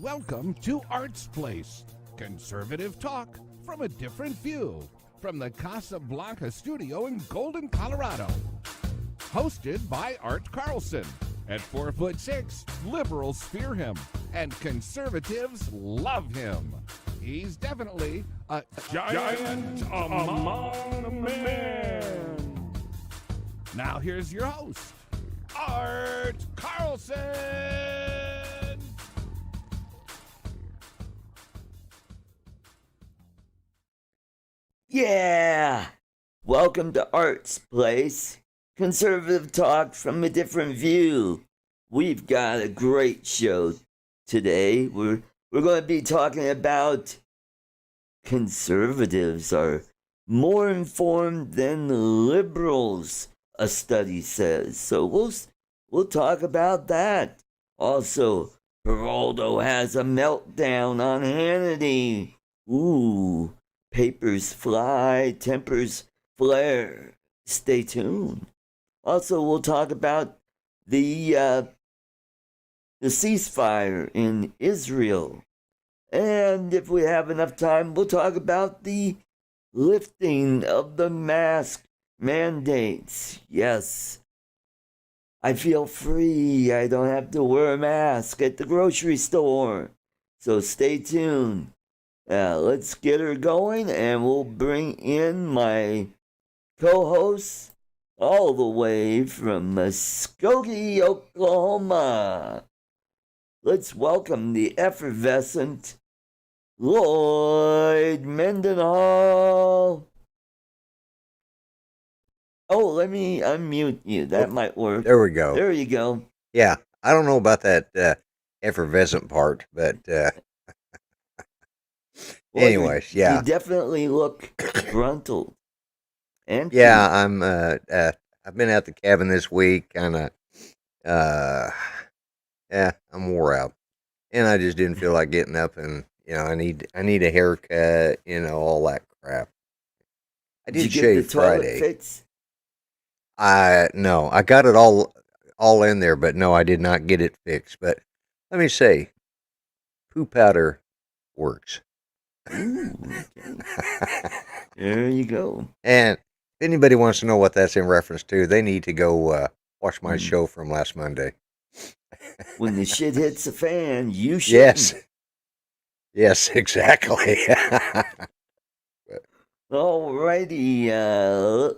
Welcome to Art's Place, conservative talk from a different view, from the Casablanca studio in Golden, Colorado. Hosted by Art Carlson. At 4'6", liberals fear him, and conservatives love him. He's definitely a giant among men. Now here's your host, Art Carlson. Yeah! Welcome to Art's Place, conservative talk from a different view. We've got a great show today. We're going to be talking about conservatives are more informed than liberals, a study says. So we'll talk about that. Also, Geraldo has a meltdown on Hannity. Ooh. Papers fly, tempers flare. Stay tuned. Also, we'll talk about the ceasefire in Israel. And if we have enough time, we'll talk about the lifting of the mask mandates. Yes, I feel free. I don't have to wear a mask at the grocery store. So stay tuned. Let's get her going, and we'll bring in my co-host all the way from Muskogee, Oklahoma. Let's welcome the effervescent Lloyd Mendenhall. Oh, let me unmute you. That might work. There we go. There you go. Yeah, I don't know about that effervescent part, but Well, anyways, yeah. You definitely look gruntled. And yeah, I've been at the cabin this week, kind of, yeah, I'm wore out, and I just didn't feel like getting up, and I need a haircut, all that crap. I did you shave get the toilet Friday. fix? No, I got it all in there, but no, I did not get it fixed. But let me say, poo powder works. Ooh, okay. There you go. And if anybody wants to know what that's in reference to, they need to go watch my show from last Monday. When the shit hits the fan, you should. Yes, exactly. Alrighty,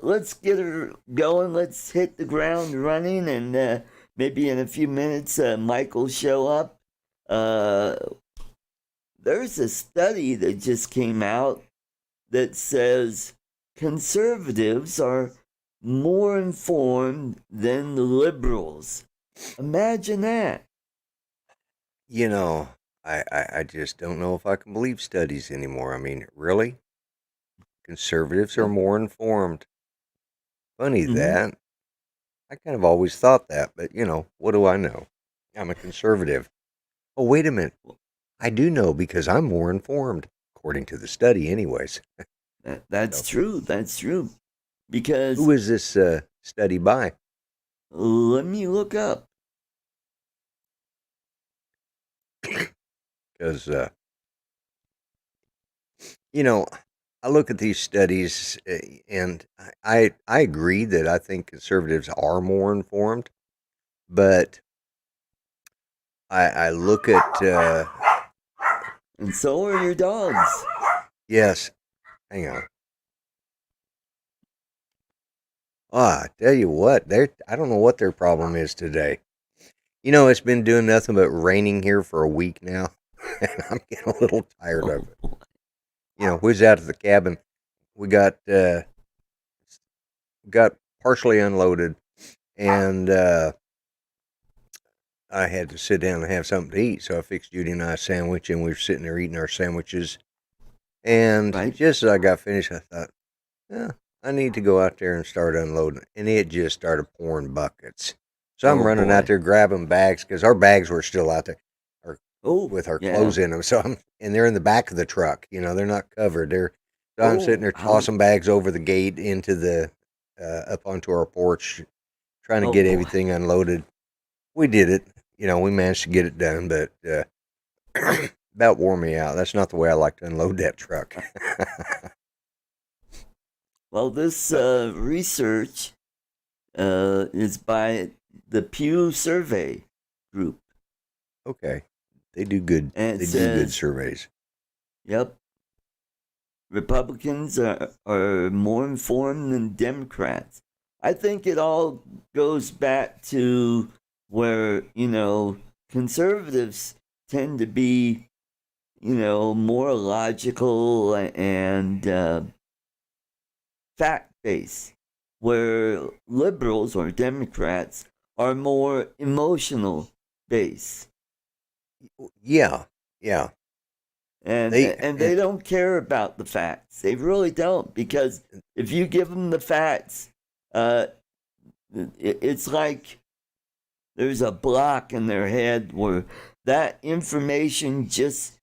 let's get her going. Let's hit the ground running, and maybe in a few minutes, Mike will show up. There's a study that just came out that says conservatives are more informed than the liberals. Imagine that. I just don't know if I can believe studies anymore. I mean, really? Conservatives are more informed. Funny that. I kind of always thought that, but what do I know? I'm a conservative. Oh, wait a minute. I do know because I'm more informed, according to the study, anyways. That's true. That's true. Because who is this study by? Let me look up. Because I look at these studies, and I agree that I think conservatives are more informed, but I look at and so are your dogs. Yes, hang on. I tell you what, I don't know what their problem is today. It's been doing nothing but raining here for a week now, and I'm getting a little tired of it. We was out at the cabin. We got partially unloaded, and I had to sit down and have something to eat, so I fixed Judy and I a sandwich, and we were sitting there eating our sandwiches. And just as I got finished, I thought, I need to go out there and start unloading. And it just started pouring buckets. So I'm running out there grabbing bags, because our bags were still out there with our clothes in them. So and they're in the back of the truck. They're not covered. I'm sitting there tossing bags over the gate into the up onto our porch, trying to get everything unloaded. We did it. We managed to get it done, but about wore me out. That's not the way I like to unload that truck. Well, this research is by the Pew Survey Group. Okay, they do good. And They do good surveys. Yep. Republicans are more informed than Democrats. I think it all goes back to where, conservatives tend to be, more logical and fact-based, where liberals or Democrats are more emotional-based. Yeah. And they don't care about the facts. They really don't, because if you give them the facts, it's like there's a block in their head where that information just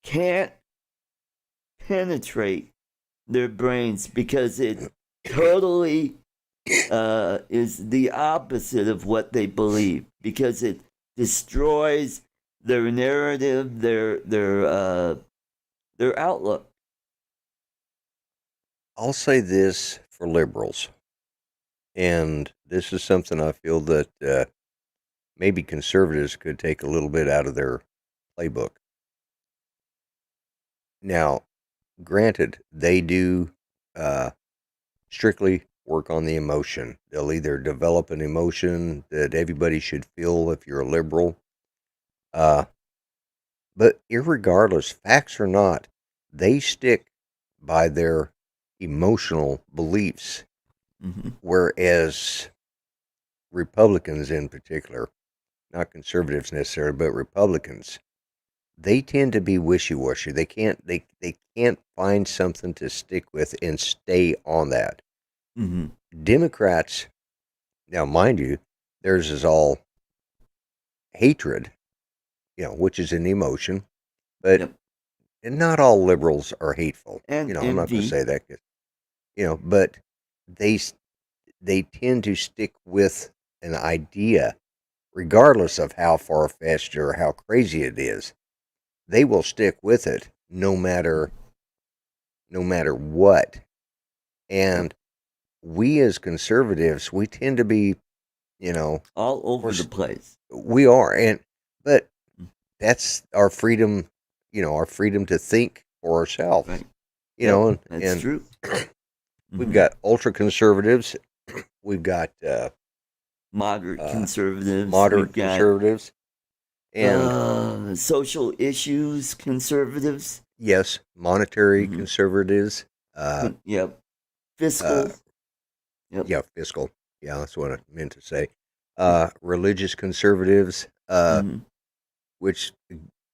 can't penetrate their brains, because it totally is the opposite of what they believe, because it destroys their narrative, their outlook. I'll say this for liberals, and this is something I feel that maybe conservatives could take a little bit out of their playbook. Now, granted, they do strictly work on the emotion. They'll either develop an emotion that everybody should feel if you're a liberal. But irregardless, facts or not, they stick by their emotional beliefs. Mm-hmm. Whereas Republicans in particular, not conservatives necessarily, but Republicans, they tend to be wishy-washy. They can't find something to stick with and stay on that. Mm-hmm. Democrats, now mind you, theirs is all hatred, which is an emotion, but Yep. not all liberals are hateful. And I'm not going to envy. say that, 'cause, but they tend to stick with an idea, regardless of how far-fetched or how crazy it is. They will stick with it no matter what. And we as conservatives, we tend to be, all over the place. we are, but that's our freedom, our freedom to think for ourselves. Right. That's true. We've got ultra conservatives, we've got moderate conservatives, moderate conservatives, and social issues conservatives. yes, monetary conservatives. Yep. Fiscal. Yep. Yeah, fiscal. Yeah, that's what I meant to say. Religious conservatives, which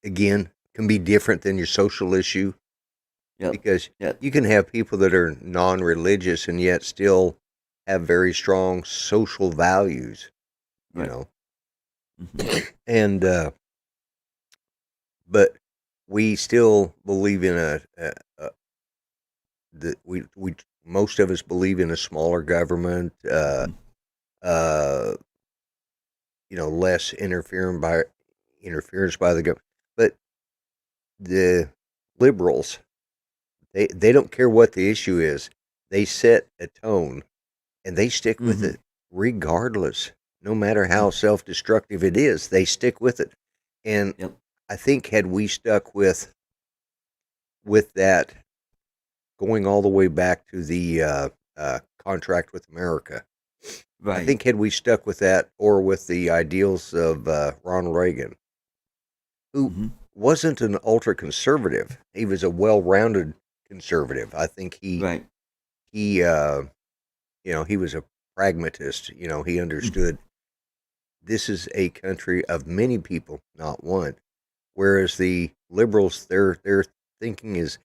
again can be different than your social issue. Yep. Because you can have people that are non-religious and yet still have very strong social values, and but we still believe in we most of us believe in a smaller government, less interference by the government. But the liberals, they don't care what the issue is. They set a tone, and they stick with it regardless. No matter how self-destructive it is, they stick with it. And I think had we stuck with that, going all the way back to the contract with America, right. I think had we stuck with that, or with the ideals of Ronald Reagan, who wasn't an ultra-conservative, he was a well-rounded conservative. I think he was a pragmatist. He understood this is a country of many people, not one. Whereas the liberals, their thinking is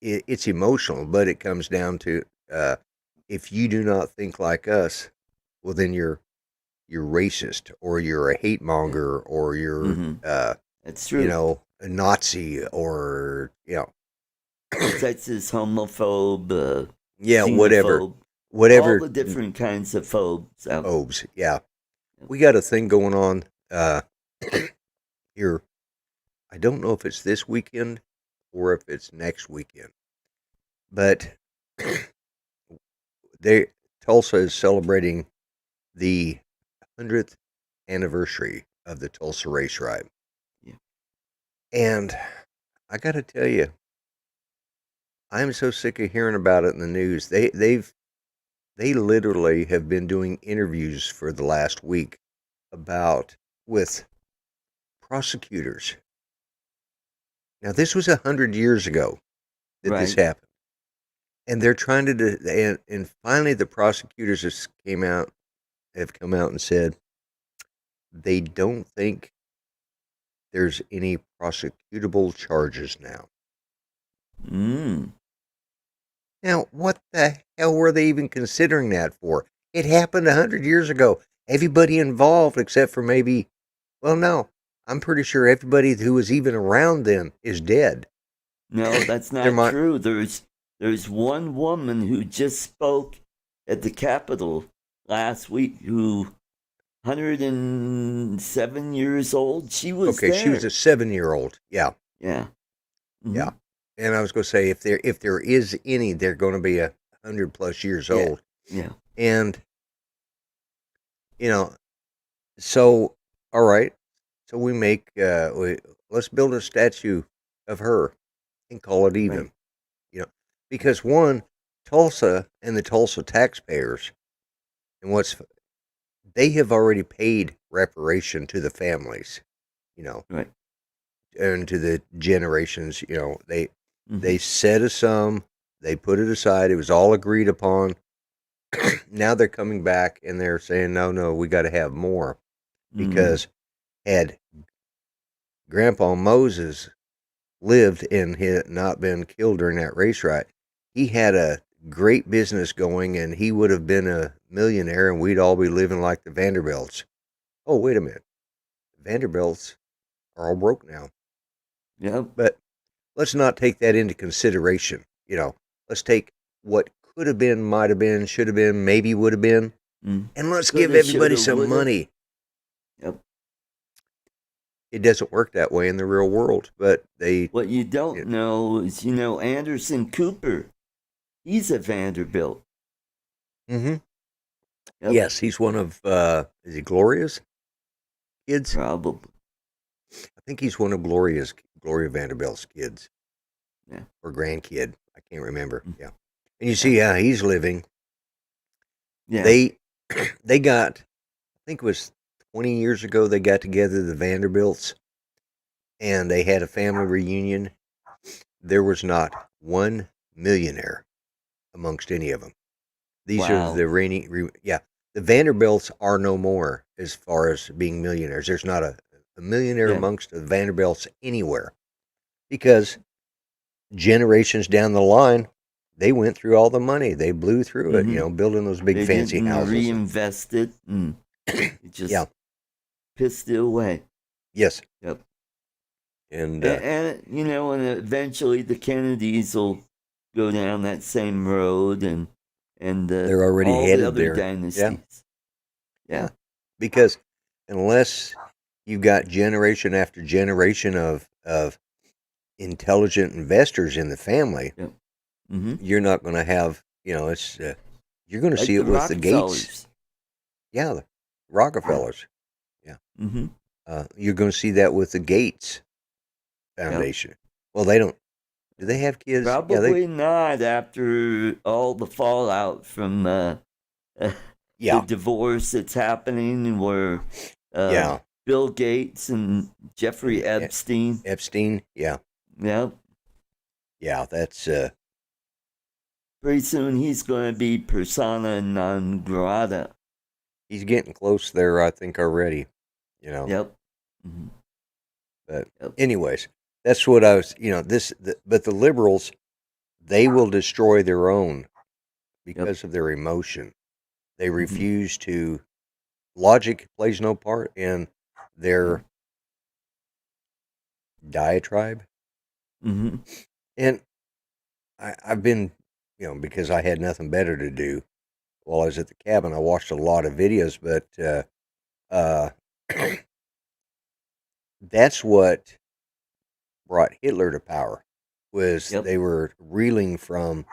it's emotional, but it comes down to if you do not think like us, well then you're racist, or you're a hate monger, or you're that's true. A Nazi, or Texas homophobe. Whatever. All the different kinds of phobes. Phobes, yeah. We got a thing going on here I don't know if it's this weekend or if it's next weekend, but Tulsa is celebrating the 100th anniversary of the Tulsa race ride. Yeah. And I got to tell you, I'm so sick of hearing about it in the news. They literally have been doing interviews for the last week with prosecutors. Now, this was 100 years ago that this Right. happened. And they're trying to do, and finally the prosecutors have come out and said they don't think there's any prosecutable charges now. Mm. Now, what the hell were they even considering that for? It happened 100 years ago. Everybody involved, except for maybe, well, no, I'm pretty sure everybody who was even around then is dead. No, that's not true. There's one woman who just spoke at the Capitol last week who 107 years old. She was okay. there. She was a 7-year-old. Yeah, Yeah. Mm-hmm. yeah. And I was going to say, if there is any, they're going to be 100+ years Yeah. old. Yeah. And so all right. So let's build a statue of her and call it even. Right. Because one, Tulsa and the Tulsa taxpayers, and they have already paid reparation to the families, Right. and to the generations. They Mm-hmm. set a sum, they put it aside. It was all agreed upon. Now they're coming back and they're saying, no, we got to have more, because had Grandpa Moses lived and had not been killed during that race ride, he had a great business going and he would have been a millionaire and we'd all be living like the Vanderbilts. Oh, wait a minute. Vanderbilts are all broke now. Yep. But let's not take that into consideration. Let's take what could have been, might have been, should have been, maybe would have been, and let's give everybody some money. Yep. It doesn't work that way in the real world, but What you don't know is, Anderson Cooper. He's a Vanderbilt. Mm-hmm. Yep. Yes, he's one of, is he Gloria's kids? Probably. I think he's one of Gloria Vanderbilt's kids. Yeah. Or grandkid. I can't remember. Yeah. And you see how he's living. Yeah. They got, I think it was 20 years ago, they got together, the Vanderbilts, and they had a family reunion. There was not one millionaire amongst any of them. These are the the Vanderbilts are no more as far as being millionaires. There's not a millionaire amongst the Vanderbilts anywhere, because generations down the line, they went through all the money. They blew through it, building those big fancy houses. Reinvested. It just pissed it away. Yes. Yep. And and eventually the Kennedys will go down that same road, and they're already all headed the other there. dynasties. Yeah. Because unless you've got generation after generation of intelligent investors in the family, you're not going to have, it's you're going to see it with the Gates. Yeah, the Rockefellers. Yeah. Mm-hmm. You're going to see that with the Gates Foundation. Yep. Well, they don't. Do they have kids? Probably not, after all the fallout from the divorce that's happening, where Bill Gates and Jeffrey Epstein. Yeah. Yep. Yeah, that's pretty soon he's going to be persona non grata. He's getting close there, I think, already. Yep. Mm-hmm. But anyways, that's what I was. But the liberals, they will destroy their own because of their emotion. They refuse to. Logic plays no part in their diatribe. Mm-hmm. And I've been, because I had nothing better to do while I was at the cabin, I watched a lot of videos, but that's what brought Hitler to power. Was they were reeling from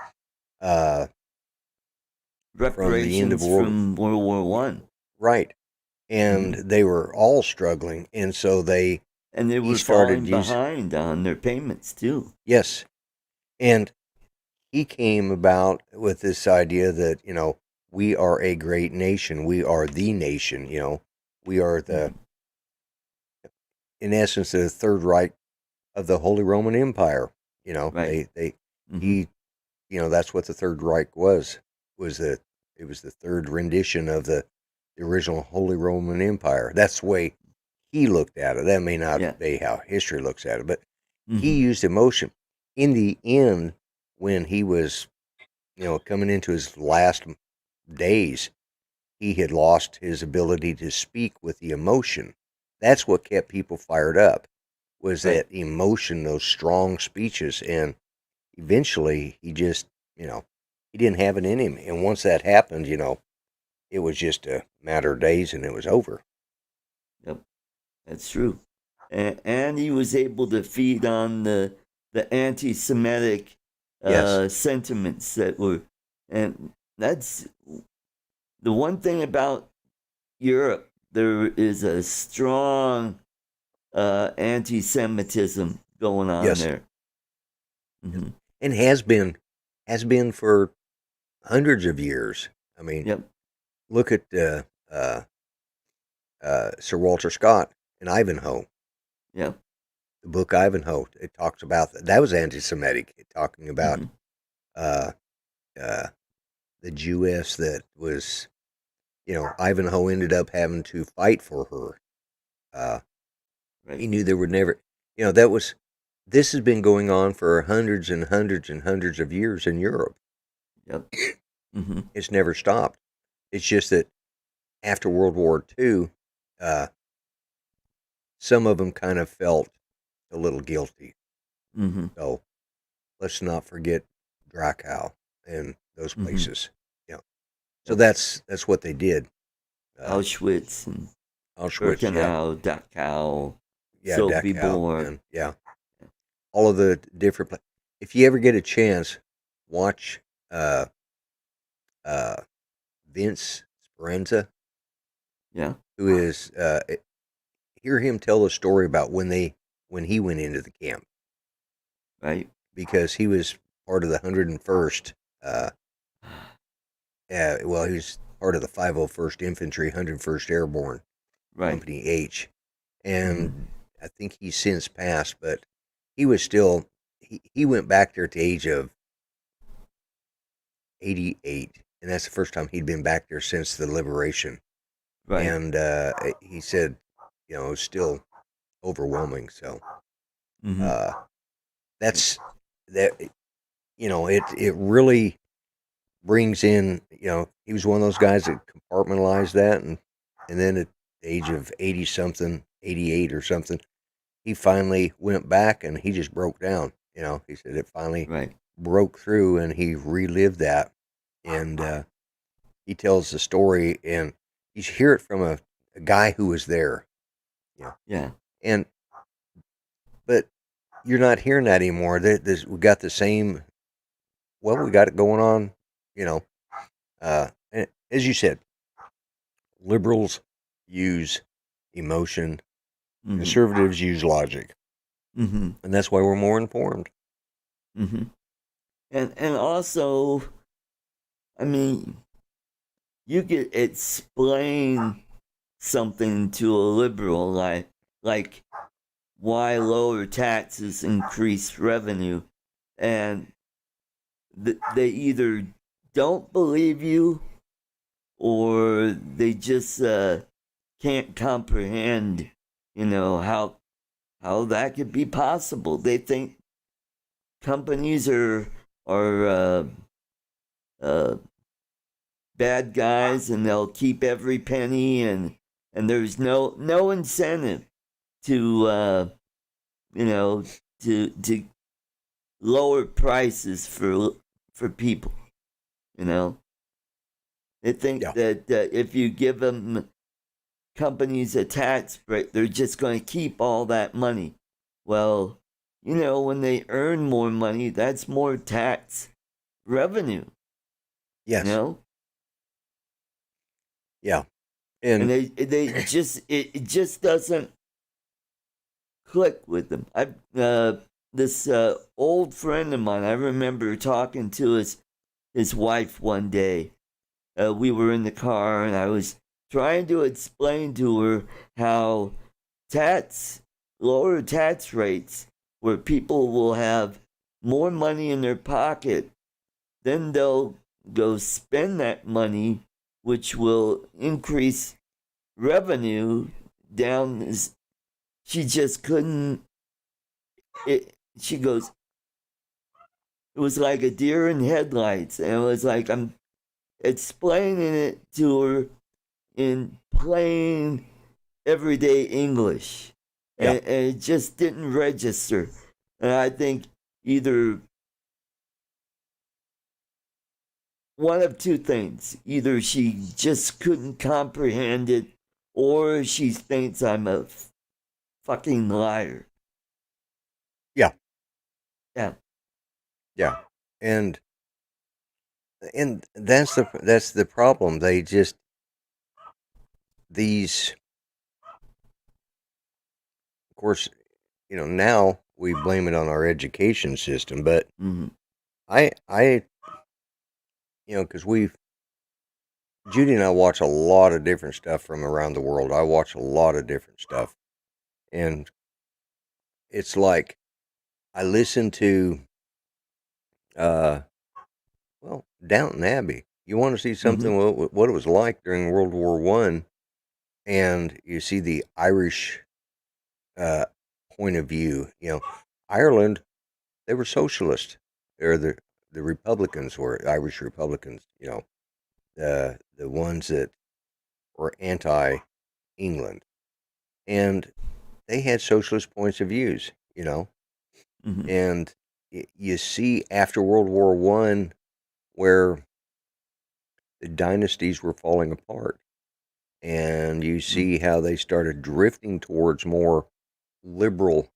the end of reparations from World War One. Right. And they were all struggling, and so they were falling behind on their payments too. Yes. And he came about with this idea that, you know, we are a great nation. We are the nation, you know. We are the, in essence, the Third Reich of the Holy Roman Empire. You know, he, you know, that's what the Third Reich was that it was the third rendition of the original Holy Roman Empire. That's the way he looked at it. That may not be how history looks at it, but he used emotion. In the end, when he was, you know, coming into his last days, he had lost his ability to speak with the emotion. That's what kept people fired up, was that emotion, those strong speeches. And eventually he just, you know, he didn't have it in him. And once that happened, you know, it was just a matter of days and it was over. Yep, that's true. And he was able to feed on the anti-Semitic sentiments that were, and that's the one thing about Europe. There is a strong anti-Semitism going on there, and has been for hundreds of years. I mean, look at Sir Walter Scott in Ivanhoe. Yeah. The book Ivanhoe, it talks about that was anti-Semitic, talking about the Jewess that was, you know, Ivanhoe ended up having to fight for her. He knew there would never, you know, this has been going on for hundreds and hundreds and hundreds of years in Europe. Yep. It's never stopped. It's just that after World War II, some of them kind of felt a little guilty. So let's not forget Dachau and those places. Yeah. So that's what they did. Auschwitz and Birkenau, Dachau, Sobibor. Yeah. All of the different places. If you ever get a chance, watch Vince Speranza. Yeah. Who is hear him tell the story about when he went into the camp. Right. Because he was part of the 101st he was part of the 501st Infantry, 101st Airborne, Company H. And I think he's since passed, but he was still, he went back there at the age of 88. And that's the first time he'd been back there since the liberation. Right. And he said, you know, it was still overwhelming. So that's that. You know, it really brings in. You know, he was one of those guys that compartmentalized that, and then at the age of 80 something, 88 or something, he finally went back and he just broke down. You know, he said it finally broke through, and he relived that, and he tells the story, and you hear it from a guy who was there. Yeah. But you're not hearing that anymore. We got the same. Well, we got it going on. You know, and as you said, liberals use emotion, conservatives use logic, and that's why we're more informed. And also, I mean, you could explain something to a liberal like why lower taxes increase revenue, and they either don't believe you or they just can't comprehend, you know, how that could be possible. They think companies are bad guys and they'll keep every penny, and there's no incentive to you know, to lower prices for people. You know, they think that if you give them companies a tax break, they're just going to keep all that money. Well, when they earn more money, that's more tax revenue. Yes. You know? Yeah. And they just it just doesn't click with them. This old friend of mine, I remember talking to his wife one day. We were in the car, and I was trying to explain to her how lower tax rates, where people will have more money in their pocket, then they'll go spend that money, which will increase revenue down. She just couldn't. She goes, it was like a deer in headlights, and it was like I'm explaining it to her in plain everyday English, and it just didn't register. And I think either one of two things: either she just couldn't comprehend it, or she thinks I'm a fucking liar. Yeah. Yeah. Yeah. And that's the problem. They just, these, of course, now we blame it on our education system, but I because Judy and I watch a lot of different stuff from around the world. I watch a lot of different stuff, and it's like I listen to Downton Abbey. You want to see something what it was like during World War One, and you see the Irish point of view. Ireland, they were socialist. They're the Republicans were Irish Republicans. The ones that were anti-England, and they had socialist points of views. And you see after World War One where the dynasties were falling apart, and you see how they started drifting towards more liberal,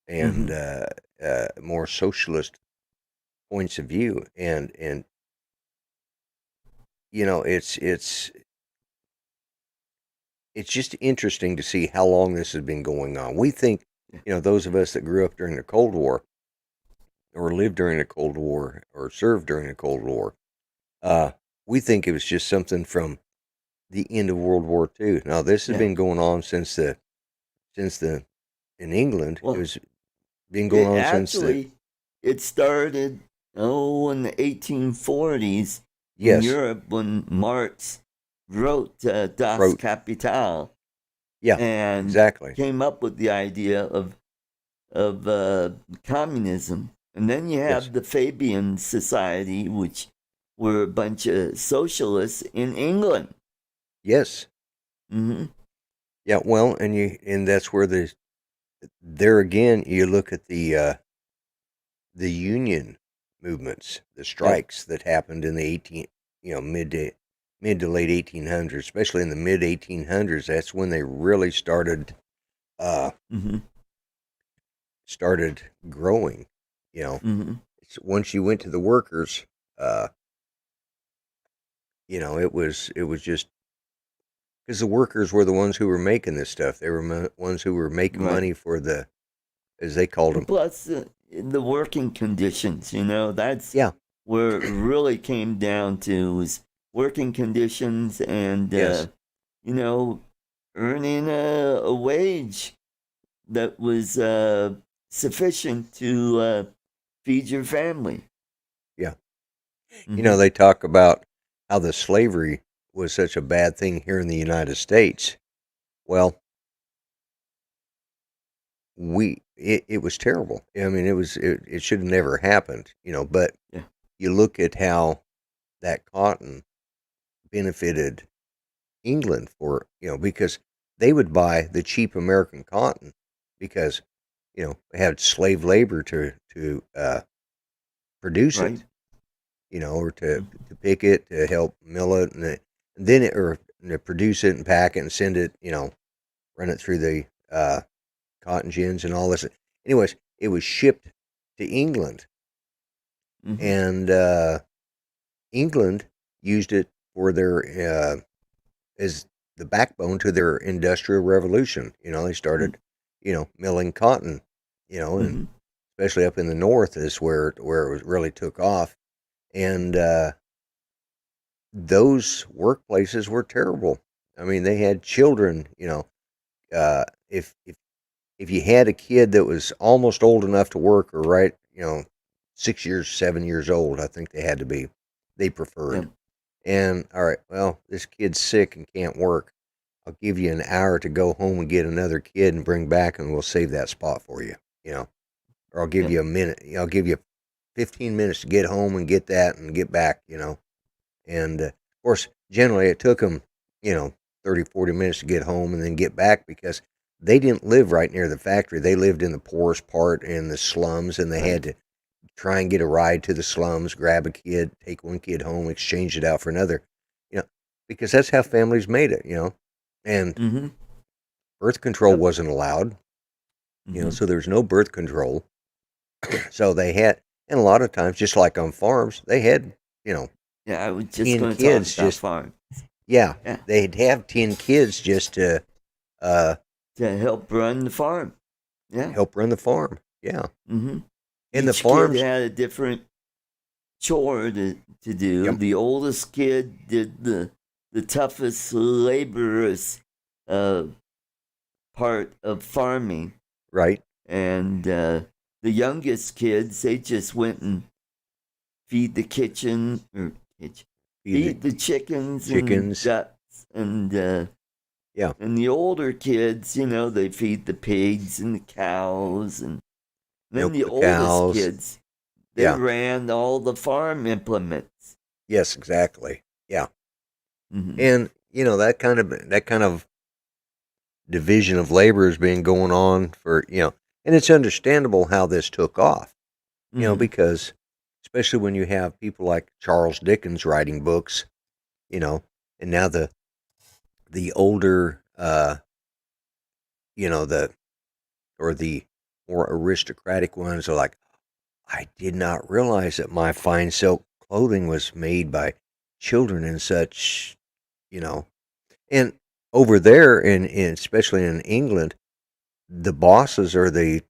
and more socialist points of view, and it's just interesting to see how long this has been going on. We think, those of us that grew up during the Cold War, or lived during the Cold War, or served during the Cold War, we think it was just something from the end of World War II. Now, this has been going on since in England, it was been going on since it started in the 1840s in Yes. Europe, when Marx wrote Das Kapital. Yeah, and exactly. came up with the idea of communism. And then you have the Fabian Society, which were a bunch of socialists in England. Yes. Yeah, well, and that's where there again you look at the union movements, the strikes that happened in the mid to late 1800s, especially in the mid 1800s. That's when they really started growing. Once you went to the workers, it was just because the workers were the ones who were making this stuff. They were ones who were making money for the, as they called them. Plus the working conditions, that's where it really came down to, was working conditions and, earning a wage that was sufficient to feed your family. Yeah. They talk about how the slavery was such a bad thing here in the United States. Well, it was terrible. I mean, it should have never happened, but you look at how that cotton benefited England because they would buy the cheap American cotton because, they had slave labor to produce it, or to pick it, to help mill it, and then or to produce it and pack it and send it, run it through the cotton gins and all this. anyways, it was shipped to England, and England used it for their as the backbone to their industrial revolution. They started, milling cotton, and especially up in the north is where it really took off, and those workplaces were terrible. I mean, they had children. If you had a kid that was almost old enough to work, or right, 6 years, 7 years old, I think they had to be. They preferred. Yep. And all right, well, this kid's sick and can't work. I'll give you an hour to go home and get another kid and bring back, and we'll save that spot for you. Or I'll give you a minute. I'll give you 15 minutes to get home and get that and get back. And of course, generally it took them, 30, 40 minutes to get home and then get back, because they didn't live right near the factory. They lived in the poorest part in the slums, and they had to try and get a ride to the slums, grab a kid, take one kid home, exchange it out for another, because that's how families made it, and birth control wasn't allowed, so there was no birth control. So they had, and a lot of times, just like on farms, they had, I was just 10 going to kids talk about just farm. Yeah, they'd have 10 kids just to help run the farm. Yeah. help run the farm. Yeah. Mm-hmm. And the Each farms, kid had a different chore to do. Yep. The oldest kid did the toughest, laborious part of farming. right? And the youngest kids, they just went and feed the kitchen, or feed the chickens and ducks. And and the older kids, they feed the pigs and the cows. And then Milk the the oldest cows. kids, they ran all the farm implements. Yes, exactly. Yeah. Mm-hmm. And that kind of division of labor has been going on for, and it's understandable how this took off, because especially when you have people like Charles Dickens writing books, and now the older, the more aristocratic ones are like, I did not realize that my fine silk clothing was made by children and such, and over there, especially in England, the bosses or the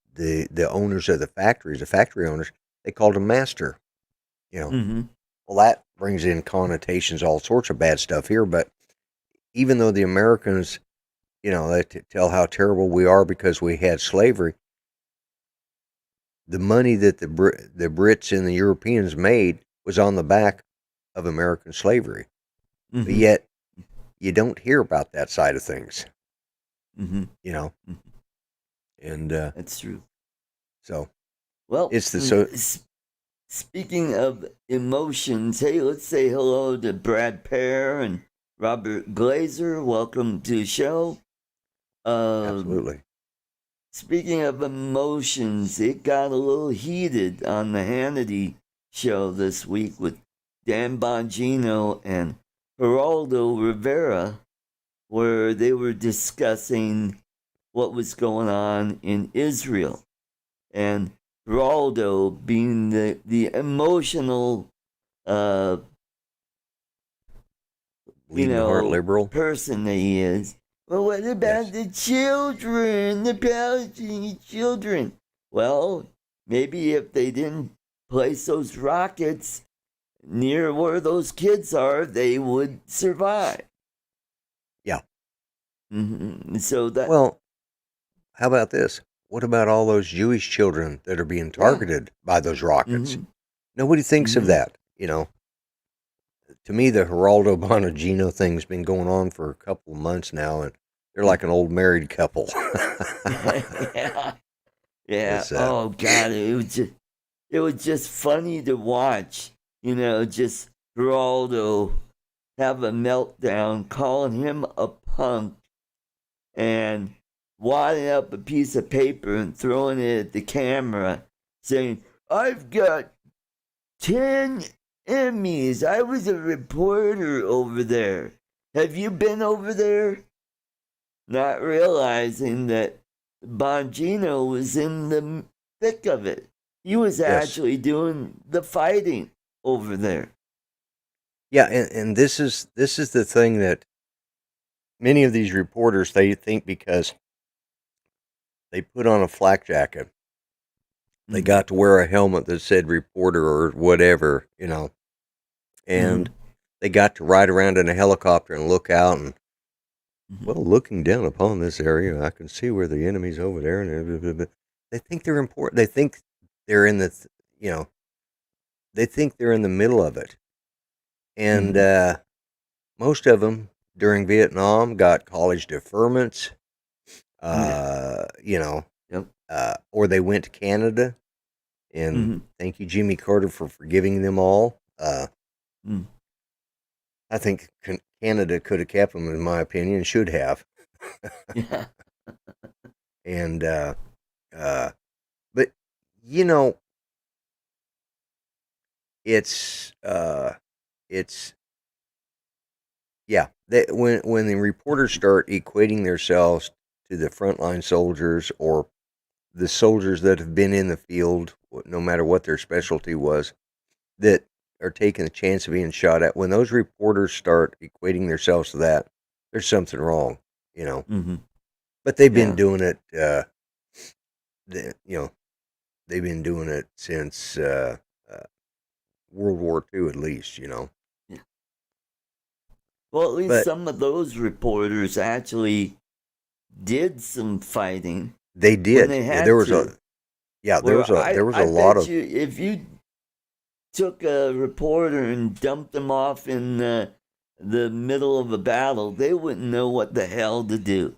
owners of the factories, the factory owners, they called them master. Well, that brings in connotations, all sorts of bad stuff here. But even though the Americans, they tell how terrible we are because we had slavery, the money that the Brits and the Europeans made was on the back of American slavery. But yet, you don't hear about that side of things. And That's true. So, Well, it's the speaking of emotions, hey, let's say hello to Brad Pear and Robert Glazer. Welcome to the show. Absolutely. Speaking of emotions, it got a little heated on the Hannity show this week with Dan Bongino and Geraldo Rivera, where they were discussing what was going on in Israel. And Geraldo, being the emotional, Bleeding heart liberal person that he is. Well, what about the children, the Palestinian children? Well, maybe if they didn't place those rockets near where those kids are, they would survive. Yeah. So that. Well, how about this? What about all those Jewish children that are being targeted by those rockets? Nobody thinks of that, To me, the Geraldo Bonagino thing's been going on for a couple of months now, and they're like an old married couple. Yeah. Oh God, it was just funny to watch. Just Geraldo have a meltdown, calling him a punk, and wadding up a piece of paper and throwing it at the camera, saying, "I've got 10 Emmys. I was a reporter over there. Have you been over there?" Not realizing that Bongino was in the thick of it. He was Yes. actually doing the fighting over there. Yeah, and this is the thing that many of these reporters, they think because they put on a flak jacket, they got to wear a helmet that said reporter or whatever, and they got to ride around in a helicopter and look out and, well, looking down upon this area, I can see where the enemy's over there. And blah, blah, blah. They think they're important. They think they're in they think they're in the middle of it. And most of them during Vietnam got college deferments, or they went to Canada. And thank you, Jimmy Carter, for forgiving them all. I think Canada could have kept them, in my opinion, should have. Yeah. And, but, when the reporters start equating themselves to the frontline soldiers or the soldiers that have been in the field, no matter what their specialty was, that are taking the chance of being shot at, when those reporters start equating themselves to that, there's something wrong, But they've been doing it, they've been doing it since World War II, at least, Yeah. Well, at least some of those reporters actually did some fighting. They did. When they had there was to. there was a lot of. If you took a reporter and dumped them off in the middle of a battle, they wouldn't know what the hell to do.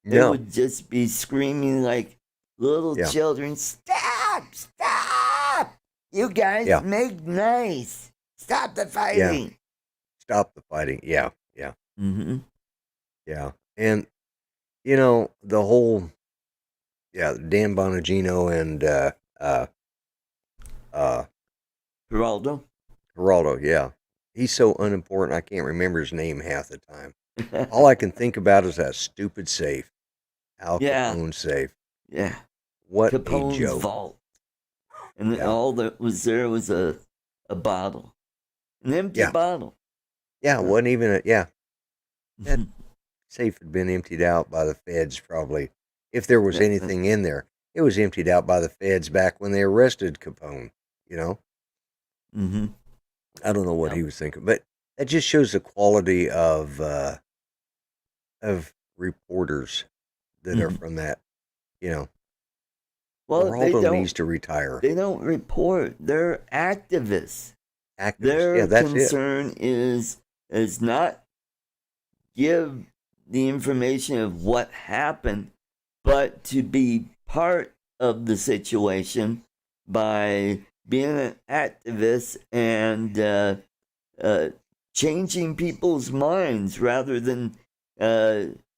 They would just be screaming like little children, "Stop! Stop! You guys make nice! Stop the fighting!" Stop the fighting. Yeah. Mm-hmm. Yeah. And, the whole, Dan Bonagino and Geraldo, yeah. He's so unimportant, I can't remember his name half the time. All I can think about is that stupid safe. Al Capone's safe. Yeah. What Capone's a joke. vault. And all that was there was a bottle. An empty bottle. Yeah, it wasn't even that safe had been emptied out by the feds, probably. If there was anything in there, it was emptied out by the feds back when they arrested Capone, Mm-hmm. I don't know what he was thinking, but that just shows the quality of reporters that are from that, Well, Geraldo needs to retire. They don't report. They're activists. Their concern is not give the information of what happened, but to be part of the situation by being an activist and changing people's minds rather than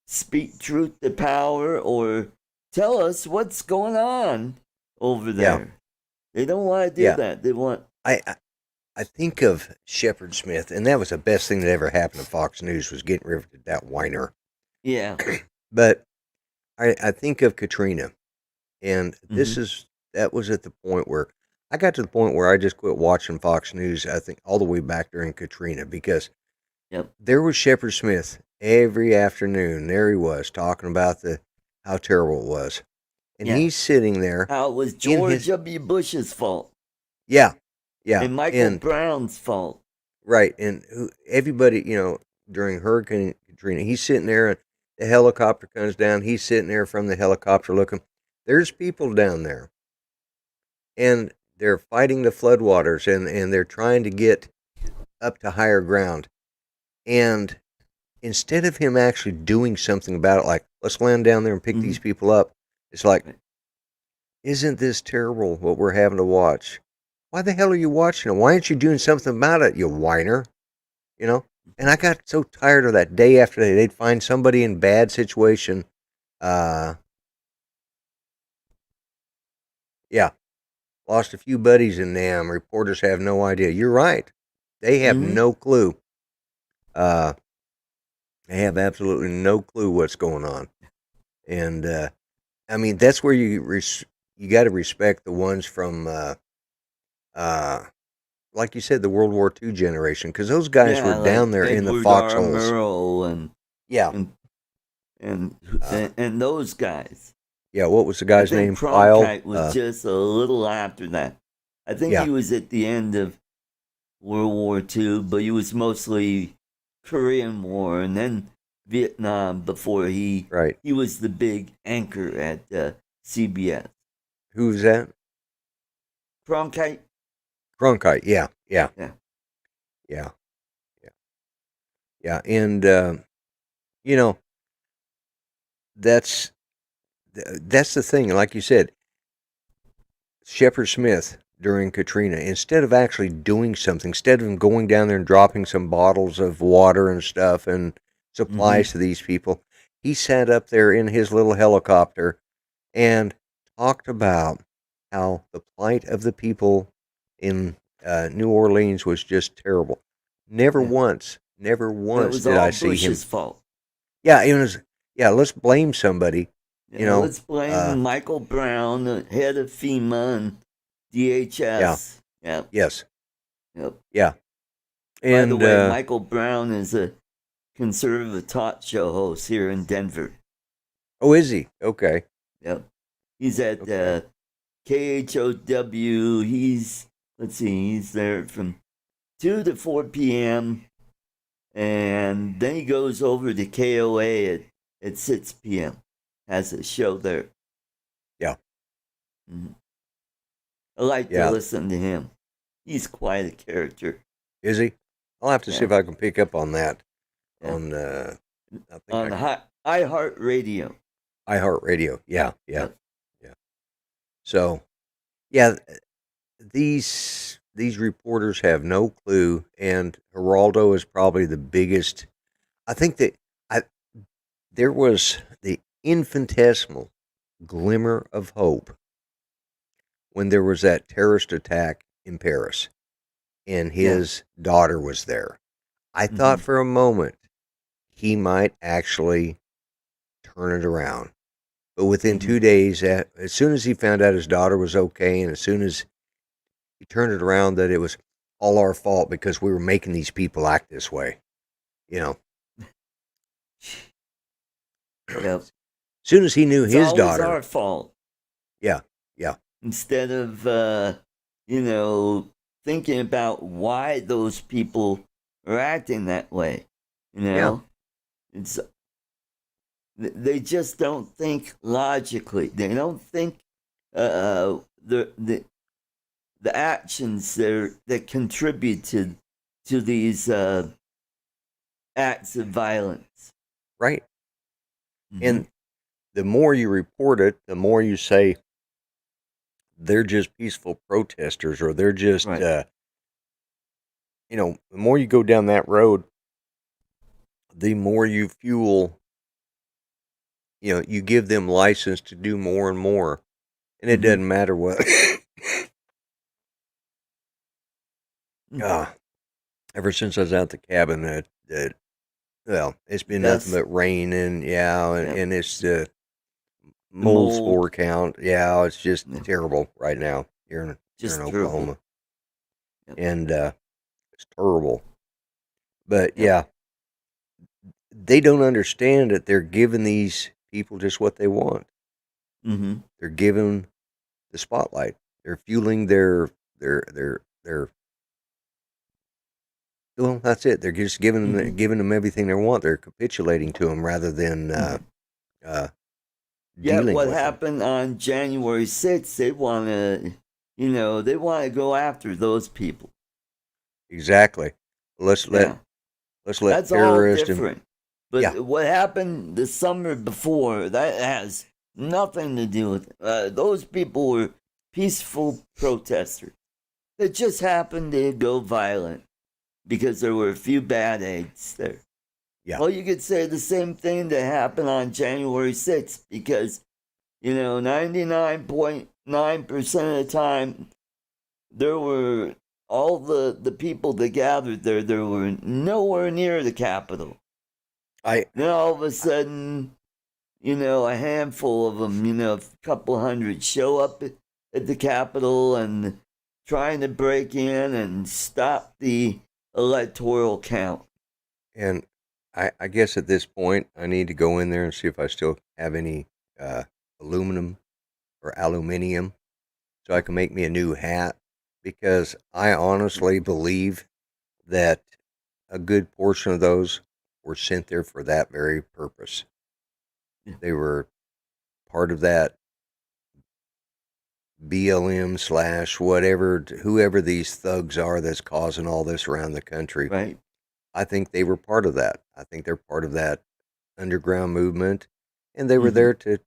speak truth to power or tell us what's going on over there. Yeah. They don't want to do that. They want... I think of Shepard Smith, and that was the best thing that ever happened to Fox News, was getting rid of that whiner. Yeah. But I think of Katrina, and that was at the point where I got to the point where I just quit watching Fox News, I think all the way back during Katrina, because there was Shepard Smith every afternoon. There he was talking about how terrible it was. And he's sitting there. How it was George W. Bush's fault. Yeah. And Michael Brown's fault. Right. And everybody, during Hurricane Katrina, he's sitting there and the helicopter comes down. He's sitting there from the helicopter looking. There's people down there. And they're fighting the floodwaters and they're trying to get up to higher ground. And instead of him actually doing something about it, like, let's land down there and pick these people up, it's like, isn't this terrible what we're having to watch? Why the hell are you watching it? Why aren't you doing something about it, you whiner? And I got so tired of that day after day. They'd find somebody in bad situation. Lost a few buddies in Nam. Reporters have no idea. You're right. They have no clue. They have absolutely no clue what's going on. And I mean, that's where you got to respect the ones from, like you said, the World War II generation, because those guys were Yeah, down like there in the Edward R. foxholes. Murrow Yeah. and Uh, and those guys. yeah. What was the I guy's think name? File. Cronkite was just a little after that. I think Yeah. he was at the end of World War II, but he was mostly Korean War and then Vietnam before Right. he was the big anchor at CBS. Who's that? Cronkite. Cronkite. Yeah. Yeah. Yeah. Yeah. Yeah. Yeah. And you know, that's the thing. Like you said, Shepard Smith during Katrina, instead of actually doing something, instead of him going down there and dropping some bottles of water and stuff and Mm-hmm. supplies to these people, he sat up there in his little helicopter and talked about how the plight of the people in New Orleans was just terrible. Yeah. Never It once was did all I see him. Bush's fault. Yeah, it was. Yeah, let's blame somebody. You Yeah, know. let's blame Michael Brown, the head of FEMA and Yeah. DHS. Yeah. Yes. Yep. Yeah. By the And way, Michael Brown is a conservative talk show host here in Denver. oh, is he? Okay. Yep. He's at Okay. KHOW. He's there from 2 to 4 p.m. And then he goes over to KOA at 6 p.m. Has a show there. Yeah. Mm-hmm. I like to listen to him. He's quite a character. Is he? I'll have to see if I can pick up on that. Yeah. On On iHeartRadio. iHeartRadio. Yeah. Yeah. Yep. Yeah. So, yeah, these reporters have no clue, and Geraldo is probably the biggest. I think that there was the infinitesimal glimmer of hope when there was that terrorist attack in Paris, and his daughter was there. I thought for a moment he might actually turn it around. But within 2 days, as soon as he found out his daughter was okay, and as soon as he turned it around that it was all our fault because we were making these people act this way, you know. Yep. As soon as he knew it's his always daughter, our fault. Yeah, yeah. Instead of thinking about why those people are acting that way, it's they just don't think logically. They don't think the actions that contribute to these acts of violence. Right. Mm-hmm. And the more you report it, the more you say they're just peaceful protesters, or they're just, the more you go down that road, the more you fuel, you give them license to do more and more. And it doesn't matter what. Ever since I was out the cabin, it's been nothing but rain and and it's the mold spore count. Yeah, it's just terrible right now here in Oklahoma. Yep. And it's terrible. But they don't understand that they're giving these people just what they want. Mm-hmm. They're giving the spotlight. They're fueling their well, that's it. They're just giving them everything they want. They're capitulating to them rather than dealing what with happened them. On January 6th, they want to go after those people. Exactly. Let's let That's terrorists all different. But what happened the summer before, that has nothing to do with it. Those people were peaceful protesters that just happened to go violent because there were a few bad eggs there. Yeah. Well, you could say the same thing that happened on January 6th because, 99.9% of the time, there were all the people that gathered there were nowhere near the Capitol. Then all of a sudden, a handful of them, a couple hundred, show up at the Capitol and trying to break in and stop the electoral count. And I guess at this point, I need to go in there and see if I still have any aluminum or aluminium so I can make me a new hat, because I honestly believe that a good portion of those were sent there for that very purpose. They were part of that BLM / whatever, whoever these thugs are that's causing all this around the country. Right. I think they were part of that. I think they're part of that underground movement, and they were there to,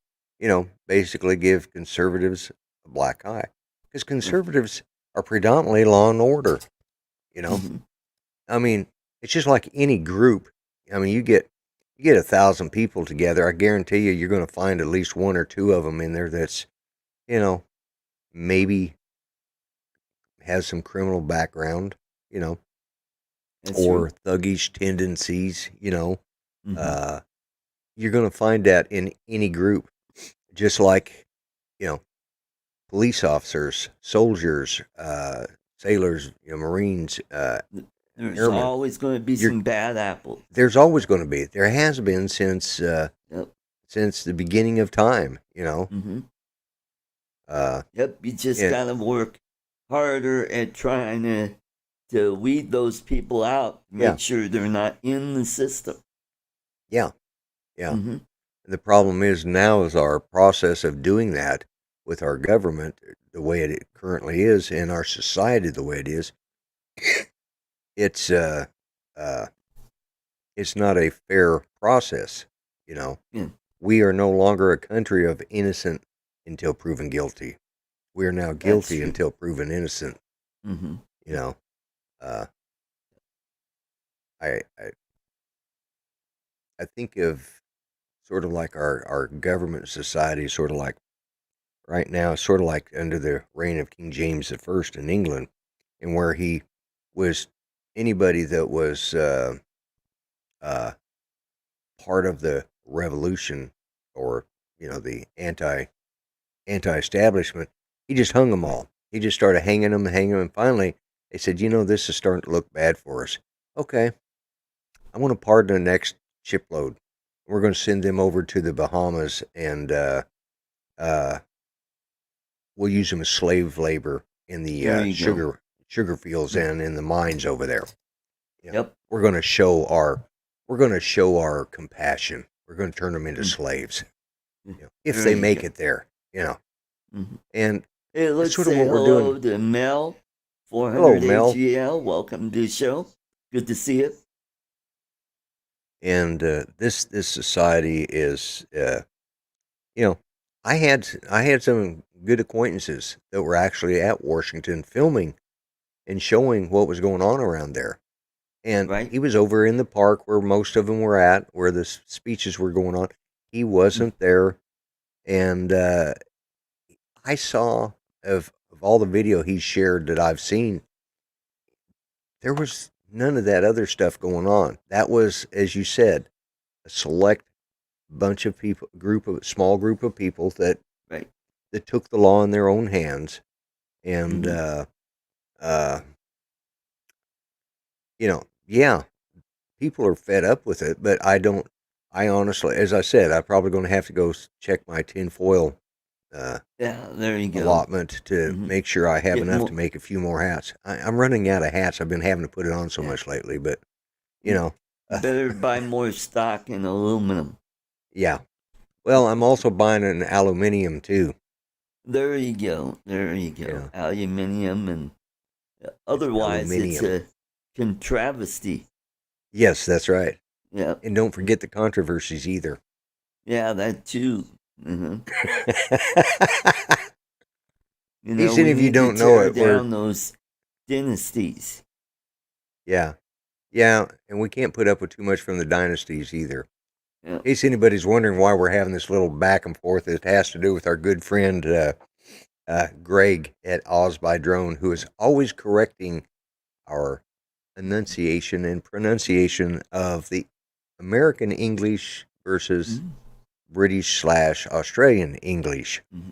basically give conservatives a black eye, because conservatives are predominantly law and order. I mean, it's just like any group. I mean, you get 1,000 people together. I guarantee you're going to find at least one or two of them in there that's, maybe has some criminal background, or thuggish tendencies, you're going to find that in any group, just like, police officers, soldiers, sailors, Marines, there's airmen. Always going to be some bad apples. There's always going to be. There has been since the beginning of time, You just got to work harder at trying to weed those people out, make sure they're not in the system. Yeah. And the problem is now is our process of doing that with our government the way it currently is, and our society the way it is. It's not a fair process, We are no longer a country of innocent until proven guilty. We are now guilty until proven innocent. I think of sort of like our government society, sort of like right now, sort of like under the reign of King James I in England, and where he was anybody that was part of the revolution, or the anti-establishment, he just hung them all. He just started hanging them, and finally they said, this is starting to look bad for us. Okay, I want to pardon the next shipload. We're going to send them over to the Bahamas, and we'll use them as slave labor in the sugar fields and in the mines over there. We're going to show our compassion. We're going to turn them into slaves, if they make it there, And hey, let's sort of say what we're hello doing. to Mel, 400 Hello, Mel. AGL. Welcome to the show. Good to see you. And this society is, I had some good acquaintances that were actually at Washington filming and showing what was going on around there. And he was over in the park where most of them were at, where the speeches were going on. He wasn't there. And I saw, of all the video he shared that I've seen, there was none of that other stuff going on. That was, as you said, a select bunch of people, small group of people that took the law in their own hands. And, people are fed up with it, but I honestly, as I said, I'm probably going to have to go check my tinfoil there you go. allotment to make sure I have enough to make a few more hats. I'm running out of hats. I've been having to put it on so much lately, but better buy more stock in aluminum. Yeah. Well, I'm also buying an aluminium too. There you go. Yeah. Aluminium, and otherwise it's a contravesty. Yes, that's right. Yeah. And don't forget the controversies either. Yeah, that too. In case any of you don't know it, we're down those dynasties. Yeah, and we can't put up with too much from the dynasties either. Yeah. In case anybody's wondering why we're having this little back and forth, it has to do with our good friend Greg at Oz by Drone, who is always correcting our enunciation and pronunciation of the American English versus British / Australian English. Mm-hmm.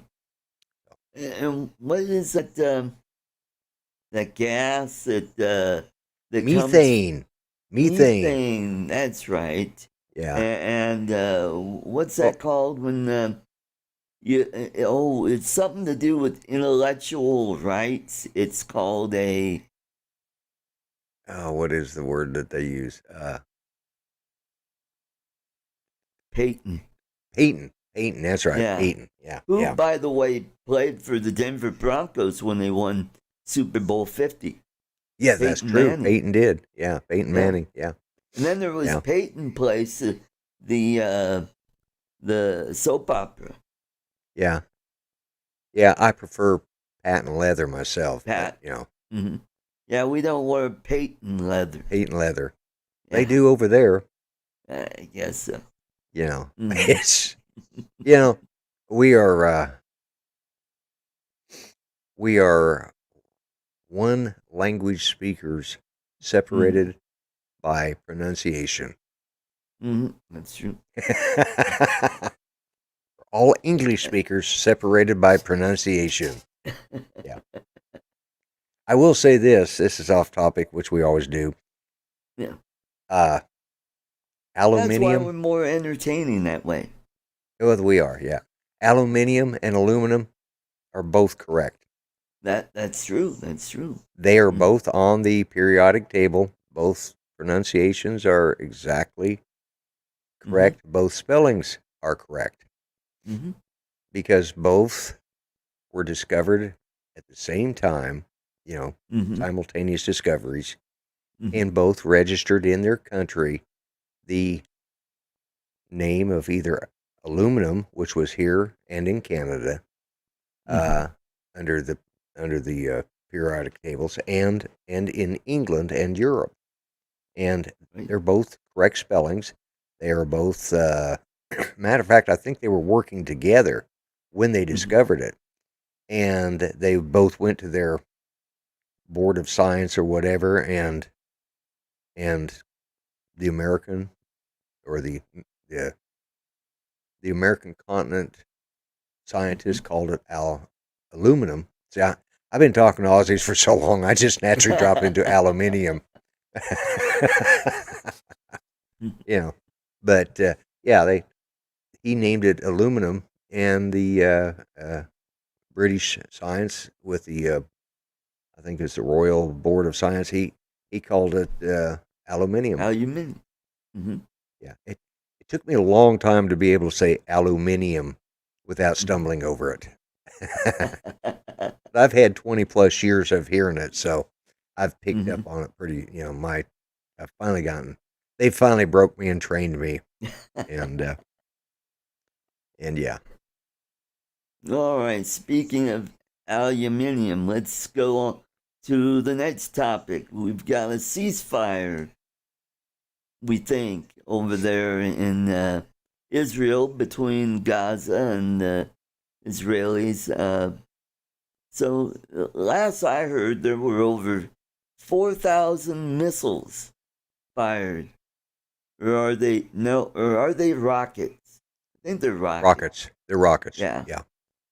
And what is that? That gas that Methane. comes methane. That's right. Yeah. And what's Well, that called when it's something to do with intellectual rights. It's called a what is the word that they use? patent. Patent. Patent. That's right. Yeah. Patent. Yeah. Who, Yeah. by the way, played for the Denver Broncos when they won Super Bowl 50. Yeah, that's Peyton true. Manning. Peyton did. Yeah. Peyton Yeah. Manning. Yeah. And then there was Yeah. Peyton Place, the soap opera. Yeah. Yeah. I prefer patent leather myself. Pat. But, you know, Mm-hmm. Yeah, we don't wear Peyton leather. Peyton leather. Yeah. They do over there. I guess so. You know, Mhm. it's, you know, we are one language speakers separated by pronunciation. That's true. All English speakers separated by pronunciation. Yeah. I will say this is off topic, which we always do. Yeah. Aluminium. That's why we're more entertaining that way. Well, we are, yeah. Aluminium and aluminum are both correct. That's true. That's true. They are both on the periodic table. Both pronunciations are exactly correct. Both spellings are correct. Because both were discovered at the same time, you know, simultaneous discoveries, and both registered in their country the name of either aluminum, which was here and in Canada, under the periodic tables, and in England and Europe, and they're both correct spellings. They are both. Matter of fact, I think they were working together when they discovered it, and they both went to their board of science or whatever, and the American or the American continent scientists called it aluminum. See, I've been talking to Aussies for so long, I just naturally drop into aluminium. You know, but yeah, he named it aluminum, and the British science with the I think it's the Royal Board of Science. He called it aluminium. Aluminium. Yeah, it took me a long time to be able to say aluminium without stumbling over it. I've had 20 plus years of hearing it, so I've picked up on it pretty. You know, I've finally gotten. They finally broke me and trained me, and yeah. All right. Speaking of aluminium, let's go on to the next topic. We've got a ceasefire, we think, over there in Israel between Gaza and the Israelis. So last I heard, there were over 4,000 missiles fired. Or are they rockets? I think they're rockets. Rockets. They're rockets. Yeah. Yeah.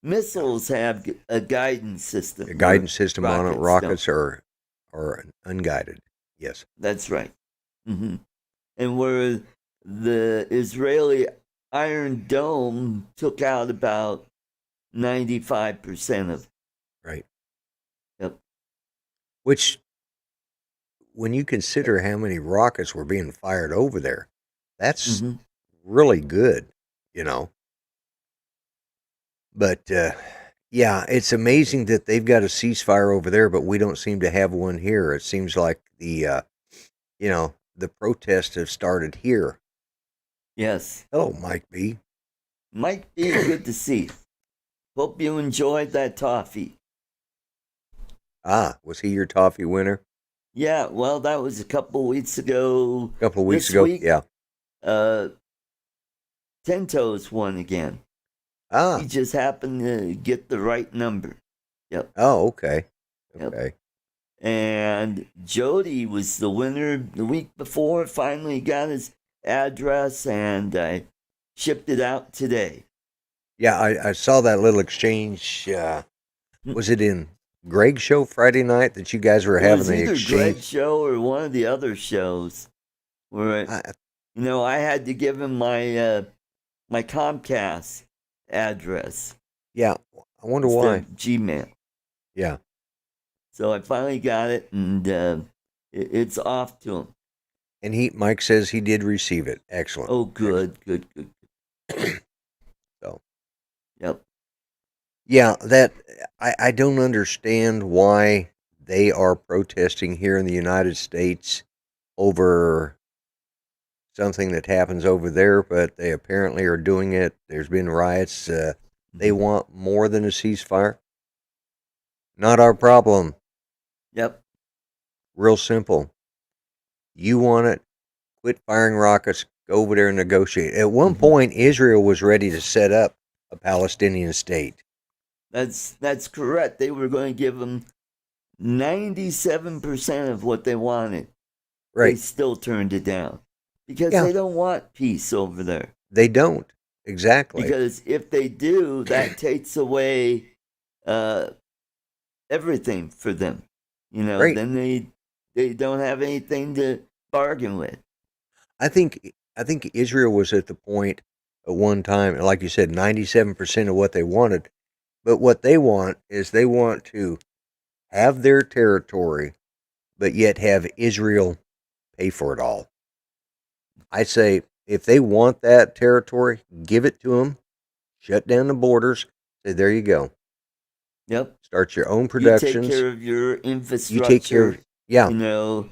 Missiles have a guidance system. A guidance system on it. Rockets don't. are unguided. Yes. That's right. And where the Israeli Iron Dome took out about 95% of it. Right. Yep. Which, when you consider how many rockets were being fired over there, that's really good, you know. But, yeah, it's amazing that they've got a ceasefire over there, but we don't seem to have one here. It seems like the protests have started here. Yes. Hello, Mike B. Mike B, good to see. Hope you enjoyed that toffee. Ah, was he your toffee winner? Yeah, well, that was a couple weeks ago. A couple of weeks ago, week, yeah. Ten Toes won again. Ah. He just happened to get the right number. Yep. Oh, okay. Okay. Yep. And Jody was the winner the week before, finally got his address, and I shipped it out today. Yeah, I saw that little exchange. Was it in Greg's show Friday night that you guys were It having was the either exchange? Greg's show or one of the other shows where, I, I had to give him my my Comcast address yeah, I wonder instead why. of Gmail. Yeah, So I finally got it, and it's off to him. and Mike says he did receive it. Excellent. Oh, good. So Yep. yeah, that I don't understand why they are protesting here in the United States over something that happens over there, but they apparently are doing it. There's been riots. They want more than a ceasefire. Not our problem. Yep. Real simple. You want it, quit firing rockets, go over there and negotiate. At one point, Israel was ready to set up a Palestinian state. That's correct. They were going to give them 97% of what they wanted. They Right. still turned it down because Yeah. they don't want peace over there. They don't. Exactly. Because if they do, that takes away everything for them. Right. Then they don't have anything to bargain with. I think Israel was at the point at one time, like you said, 97% of what they wanted. But what they want is they want to have their territory, but yet have Israel pay for it all. I say if they want that territory, give it to them, shut down the borders, say, there you go. Yep. Start your own You productions. take care of your infrastructure. You take care of, yeah. The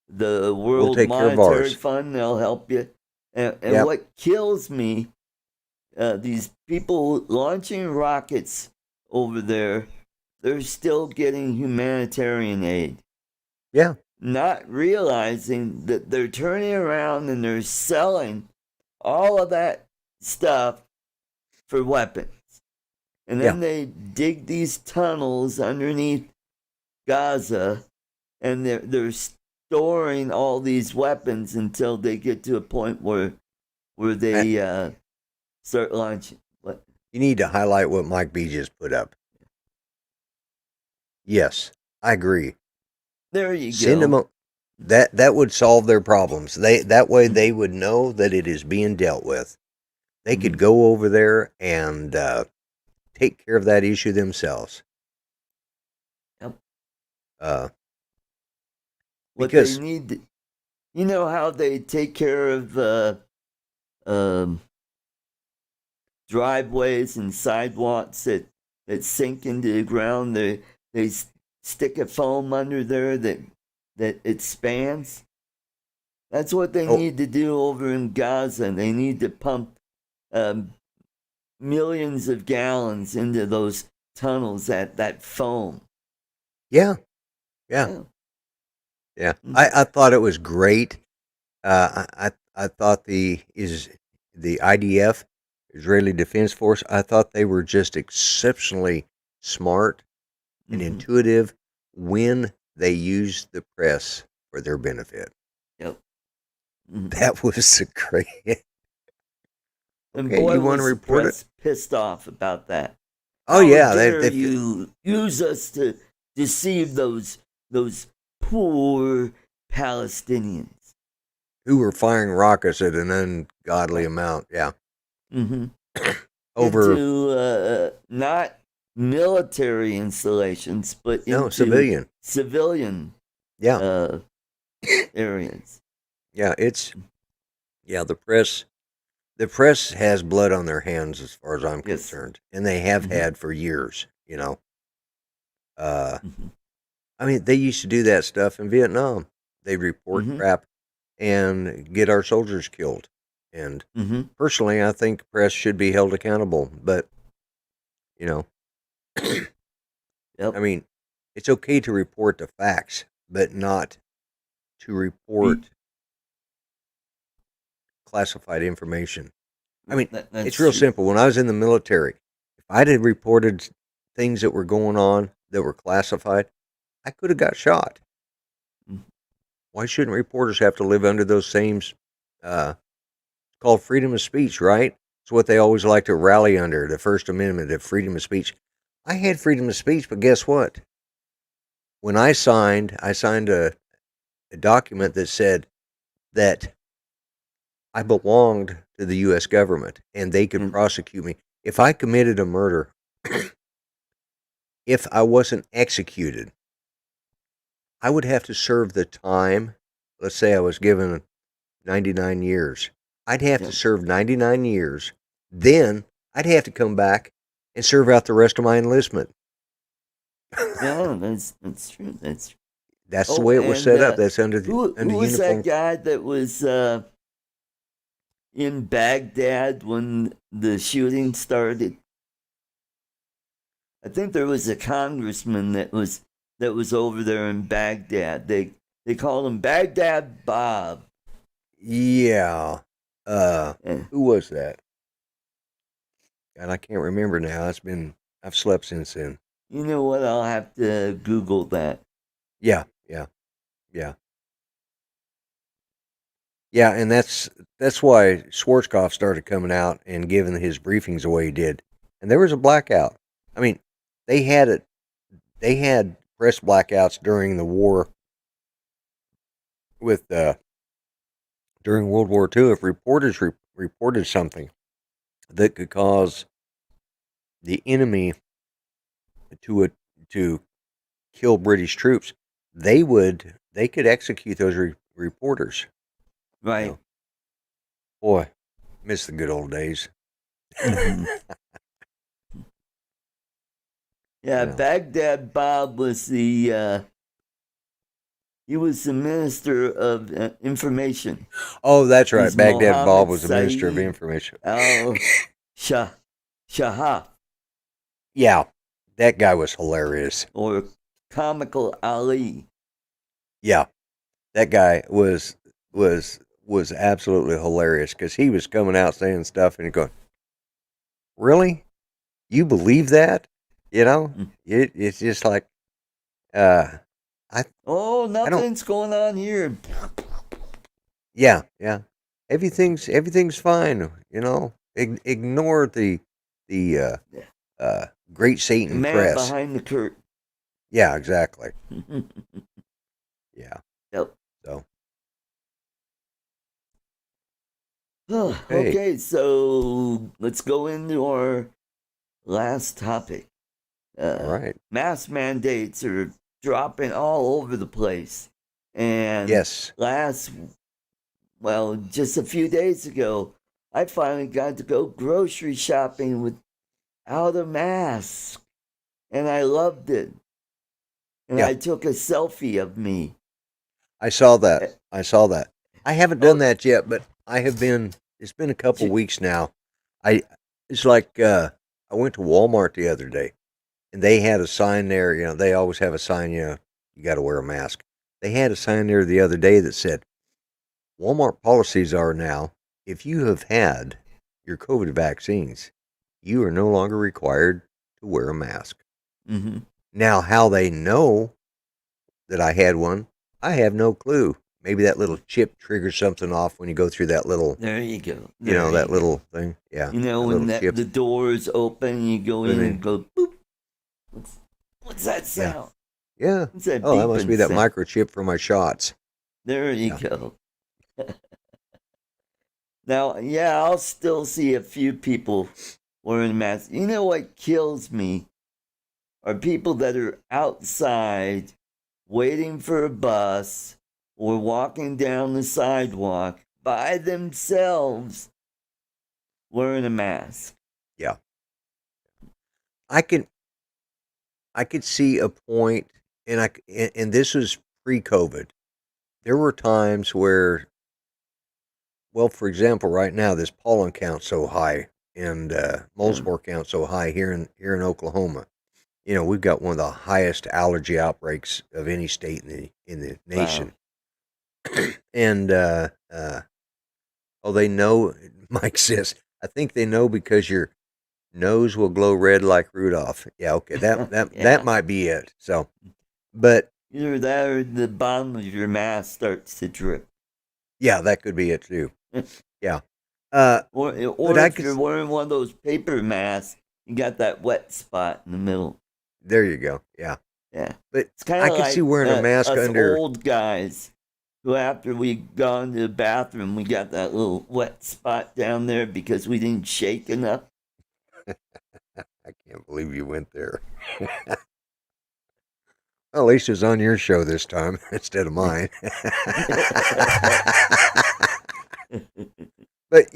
We'll World take care of Monetary ours. Fund, they'll help you. And Yep. what kills me, these people launching rockets over there, they're still getting humanitarian aid. Yeah. Not realizing that they're turning around and they're selling all of that stuff for weapons. And then they dig these tunnels underneath Gaza, and they're storing all these weapons until they get to a point where they start launching. What? You need to highlight what Mike B just put up. Yes, I agree. There you Send go. them that would solve their problems. That way they would know that it is being dealt with. They could go over there and take care of that issue themselves. Yep. What Because they need, you know how they take care of driveways and sidewalks that sink into the ground. They stick a foam under there that expands. That's what they need to do over in Gaza. They need to pump millions of gallons into those tunnels, that foam. Yeah. I thought it was great. I thought the IDF, Israeli Defense Force, I thought they were just exceptionally smart and intuitive when they used the press for their benefit. Yep. That was great. And Okay, boy, you want to was the report press it? pissed off about that. Oh How yeah, dare you use us to deceive those poor Palestinians who were firing rockets at an ungodly amount. Yeah. Over into not military installations, but into civilian. areas. Yeah, the press has blood on their hands as far as I'm concerned, and they have had for years, I mean, they used to do that stuff in Vietnam. They'd report crap and get our soldiers killed. And personally, I think press should be held accountable, but I mean, it's okay to report the facts, but not to report classified information. I mean, it's real simple. When I was in the military, if I'd had reported things that were going on that were classified, I could have got shot. Why shouldn't reporters have to live under those same, called freedom of speech, right? It's what they always like to rally under, the First Amendment, the freedom of speech. I had freedom of speech, but guess what? When I signed a document that said that I belonged to the U.S. government and they could prosecute me. If I committed a murder, if I wasn't executed, I would have to serve the time. Let's say I was given 99 years. I'd have to serve 99 years. Then I'd have to come back and serve out the rest of my enlistment. Yeah, that's true. That's the way it was set up. That's under who under was uniform. that guy that was in Baghdad when the shooting started? I think there was a congressman that was over there in Baghdad. They called him Baghdad Bob. Yeah. Who was that? God, I can't remember now. I've slept since then. You know what? I'll have to Google that. Yeah. Yeah, and that's why Schwarzkopf started coming out and giving his briefings the way he did. And there was a blackout. I mean, they had press blackouts during the war with during World War II. If reporters reported something that could cause the enemy to kill British troops, they could execute those reporters. Right. You know, boy, miss the good old days. Yeah, Baghdad Bob was he was the minister of information. Oh, that's right. He's Baghdad Mohammed Bob was the minister of Saeed information. Shahab. Yeah, that guy was hilarious. Or Comical Ali. Yeah, that guy was absolutely hilarious because he was coming out saying stuff and going, "Really, you believe that?" You know, it's just like, nothing's going on here. Yeah, everything's fine. You know, ignore the great Satan Man press behind the curtain. Yeah, exactly. Yeah. Yep. So. Okay, so let's go into our last topic. All right. Mask mandates are dropping all over the place. And yes, just a few days ago, I finally got to go grocery shopping without a mask. And I loved it. And I took a selfie of me. I saw that. I haven't done that yet, but I have been. It's been a couple weeks now. It's like I went to Walmart the other day, and they had a sign there. You know, they always have a sign. You know, you got to wear a mask. They had a sign there the other day that said, "Walmart policies are now: if you have had your COVID vaccines, you are no longer required to wear a mask." Mm-hmm. Now, how they know that I had one, I have no clue. Maybe that little chip triggers something off when you go through that little. There you go. That little thing. Yeah. You know, when the doors open, you go in and go boop. What's that sound? Yeah. That that must be that sound? microchip for my shots. There you go. Now, I'll still see a few people wearing masks. You know what kills me are people that are outside waiting for a bus or walking down the sidewalk by themselves wearing a mask. Yeah. I could see a point, and this was pre-COVID. There were times where, well, for example, right now this pollen count's so high and mold spore count so high here in Oklahoma. You know, we've got one of the highest allergy outbreaks of any state in the nation. Wow. And they know. Mike says, I think they know because your nose will glow red like Rudolph. Yeah, okay, that might be it. So, but either that or the bottom of your mask starts to drip. Yeah, that could be it too. Yeah. Or if you're wearing one of those paper masks, you got that wet spot in the middle. There you go. Yeah. Yeah. But It's kind I of could like see wearing a mask us under. old guys who, after we gone to the bathroom, we got that little wet spot down there because we didn't shake enough. I can't believe you went there. Well, at least it's on your show this time instead of mine. But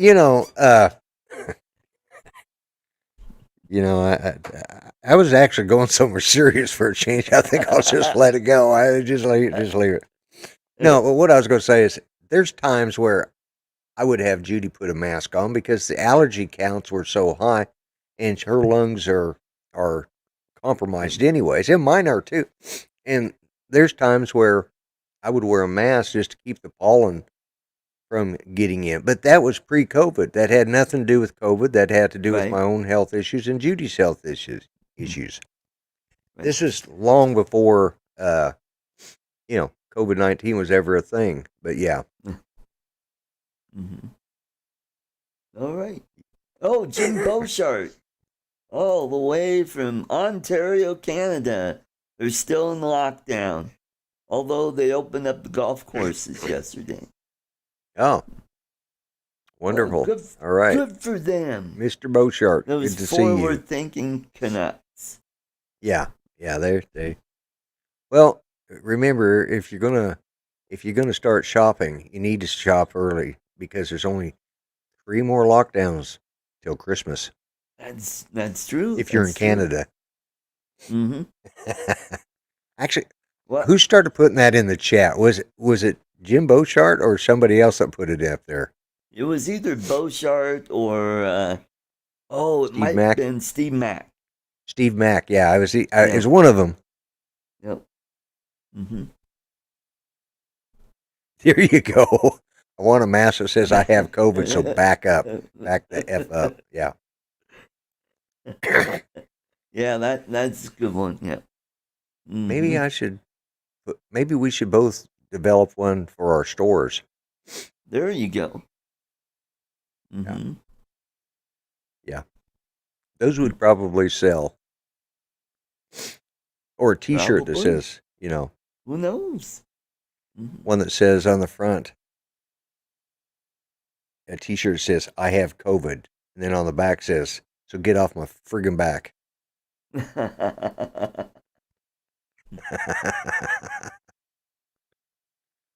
I was actually going somewhere serious for a change. I think I'll just let it go. I just leave it. No, but what I was going to say is, there's times where I would have Judy put a mask on because the allergy counts were so high, and her lungs are compromised anyways, and mine are too. And there's times where I would wear a mask just to keep the pollen from getting in. But that was pre-COVID. That had nothing to do with COVID. That had to do with my own health issues and Judy's health issues. Right. This is long before, COVID-19 was ever a thing. But yeah. Mm-hmm. All right. Oh, Jim Beauchart. All the way from Ontario, Canada. They're still in lockdown, although they opened up the golf courses yesterday. Oh, wonderful. All right. Good for them. Mr. Beauchart, those good to see you. Forward-thinking Canucks. Yeah, they. Well, remember, if you're gonna start shopping, you need to shop early because there's only 3 more lockdowns till Christmas. That's true. If you're in Canada. Mm-hmm. Actually, who started putting that in the chat? Was it Jim Beauchart or somebody else that put it up there? It was either Beauchart or it might have been Steve Mack. Steve Mack, yeah, it was one of them. Yep. Mm-hmm. There you go. I want a mask that says I have COVID, so back up. Back the F up. Yeah. Yeah, that's a good one. Yeah. Mm-hmm. Maybe we should both develop one for our stores. There you go. Mm-hmm. Yeah. Those would probably sell. Or a T-shirt that says, Who knows? Mm-hmm. One that says on the front, a T-shirt says, I have COVID. And then on the back says, so get off my friggin' back.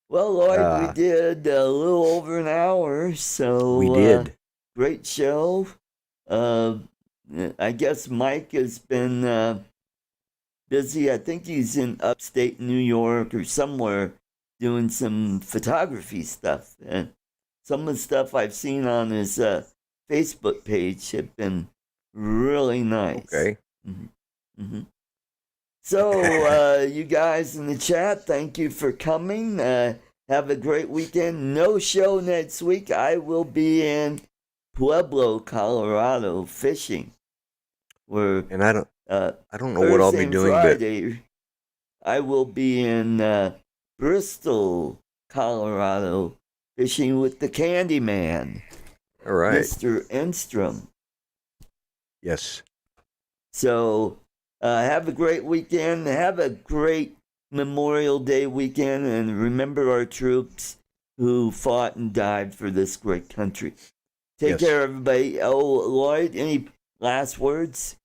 Well, Lloyd, we did a little over an hour, so we did. Great show. I guess Mike has been busy. I think he's in upstate New York or somewhere doing some photography stuff. And some of the stuff I've seen on his Facebook page have been really nice. Okay. Mm-hmm. Mm-hmm. So, you guys in the chat, thank you for coming. Have a great weekend. No show next week. I will be in Pueblo, Colorado, fishing. And I don't know Thursday what I'll be doing, Friday, I will be in Bristol, Colorado, fishing with the Candyman. All right, Mr. Enstrom. Yes. So, have a great weekend. Have a great Memorial Day weekend. And remember our troops who fought and died for this great country. Take care, everybody. Oh, Lloyd, any last words?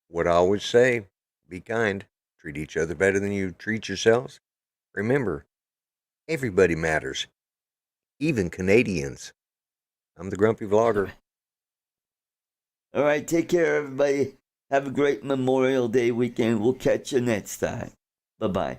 What I always say, be kind. Treat each other better than you treat yourselves. Remember, everybody matters. Even Canadians. I'm the Grumpy Vlogger. All right, take care, everybody. Have a great Memorial Day weekend. We'll catch you next time. Bye-bye.